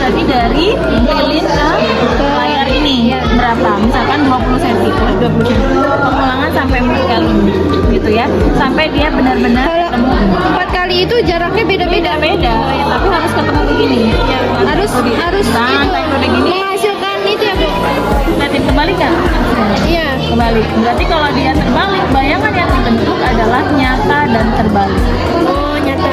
berarti dari lilin ke layar ini berapa? Misalkan 20 cm, 20 cm. Pengulangan sampai 4 kali gitu ya. Sampai dia benar-benar ketemu. 4 kali itu jaraknya beda-beda. Beda, ya, tapi harus ketemu begini. Ya, Harus nah, itu kayak udah gini. menghasilkan itu ya Bu. Lihatin kebalik kan? Iya. Kebalik. Berarti kalau dia terbalik, bayangan yang dibentuk adalah nyata dan terbalik. Oh, nyata.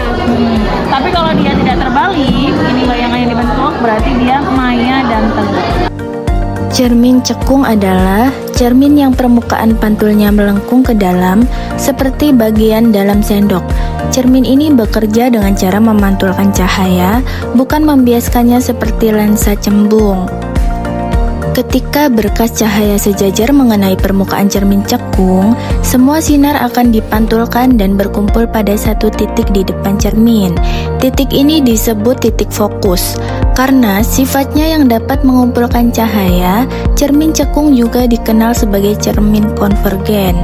Tapi kalau dia tidak terbalik, ini bayangan yang dibentuk, berarti dia maya dan terbalik. Cermin cekung adalah cermin yang permukaan pantulnya melengkung ke dalam seperti bagian dalam sendok. Cermin ini bekerja dengan cara memantulkan cahaya, bukan membiaskannya seperti lensa cembung. Ketika berkas cahaya sejajar mengenai permukaan cermin cekung, semua sinar akan dipantulkan dan berkumpul pada satu titik di depan cermin. Titik ini disebut titik fokus. Karena sifatnya yang dapat mengumpulkan cahaya, cermin cekung juga dikenal sebagai cermin konvergen.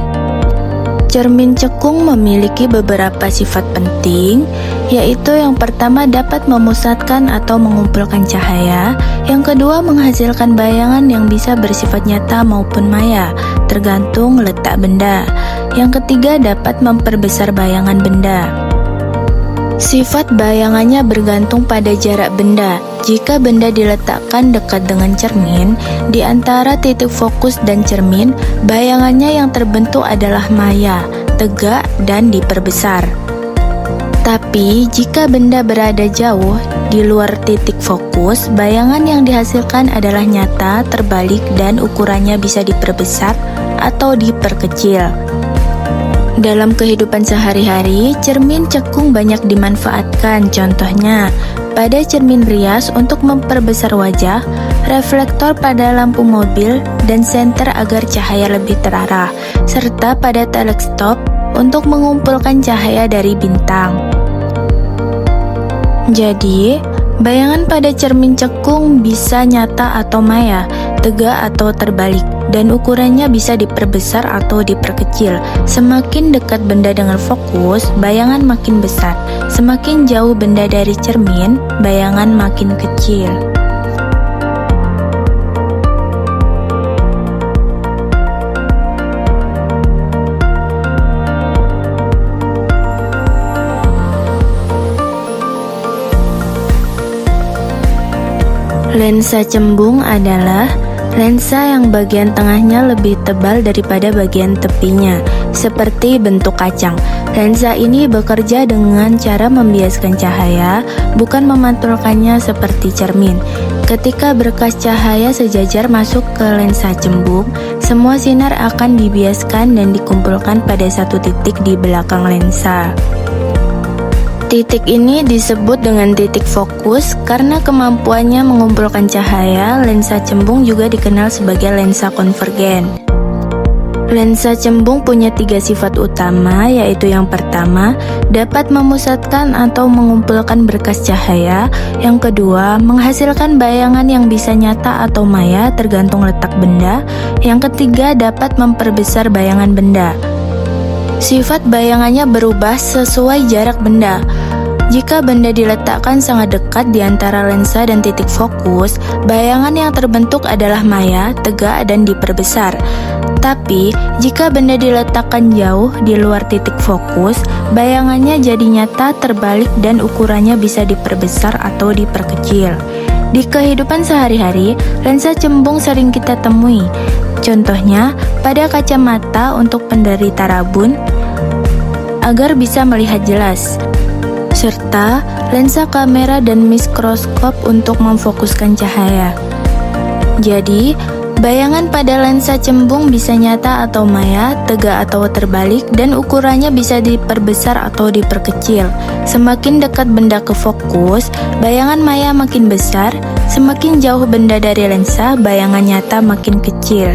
Cermin cekung memiliki beberapa sifat penting, yaitu yang pertama dapat memusatkan atau mengumpulkan cahaya, yang kedua menghasilkan bayangan yang bisa bersifat nyata maupun maya, tergantung letak benda, yang ketiga dapat memperbesar bayangan benda. Sifat bayangannya bergantung pada jarak benda. Jika benda diletakkan dekat dengan cermin, di antara titik fokus dan cermin, bayangannya yang terbentuk adalah maya, tegak, dan diperbesar. Tapi, jika benda berada jauh di luar titik fokus, bayangan yang dihasilkan adalah nyata, terbalik, dan ukurannya bisa diperbesar atau diperkecil. Dalam kehidupan sehari-hari, cermin cekung banyak dimanfaatkan. Contohnya, pada cermin rias untuk memperbesar wajah, reflektor pada lampu mobil, dan senter agar cahaya lebih terarah, serta pada teleskop untuk mengumpulkan cahaya dari bintang. Jadi, bayangan pada cermin cekung bisa nyata atau maya, tegak atau terbalik, dan ukurannya bisa diperbesar atau diperkecil. Semakin dekat benda dengan fokus, bayangan makin besar. Semakin jauh benda dari cermin, bayangan makin kecil. Lensa cembung adalah lensa yang bagian tengahnya lebih tebal daripada bagian tepinya, seperti bentuk kacang. Lensa ini bekerja dengan cara membiaskan cahaya, bukan memantulkannya seperti cermin. Ketika berkas cahaya sejajar masuk ke lensa cembung, semua sinar akan dibiaskan dan dikumpulkan pada satu titik di belakang lensa. Titik ini disebut dengan titik fokus karena kemampuannya mengumpulkan cahaya. Lensa cembung juga dikenal sebagai lensa konvergen. Lensa cembung punya 3 sifat utama, yaitu yang pertama, dapat memusatkan atau mengumpulkan berkas cahaya. Yang kedua, menghasilkan bayangan yang bisa nyata atau maya tergantung letak benda. Yang ketiga, dapat memperbesar bayangan benda. Sifat bayangannya berubah sesuai jarak benda. Jika benda diletakkan sangat dekat di antara lensa dan titik fokus, bayangan yang terbentuk adalah maya, tegak, dan diperbesar. Tapi, jika benda diletakkan jauh di luar titik fokus, bayangannya jadi nyata, terbalik, dan ukurannya bisa diperbesar atau diperkecil. Di kehidupan sehari-hari, lensa cembung sering kita temui. Contohnya, pada kacamata untuk penderita rabun agar bisa melihat jelas, serta lensa kamera dan mikroskop untuk memfokuskan cahaya. Jadi, bayangan pada lensa cembung bisa nyata atau maya, tegak atau terbalik, dan ukurannya bisa diperbesar atau diperkecil. Semakin dekat benda ke fokus, bayangan maya makin besar. Semakin jauh benda dari lensa, bayangan nyata makin kecil.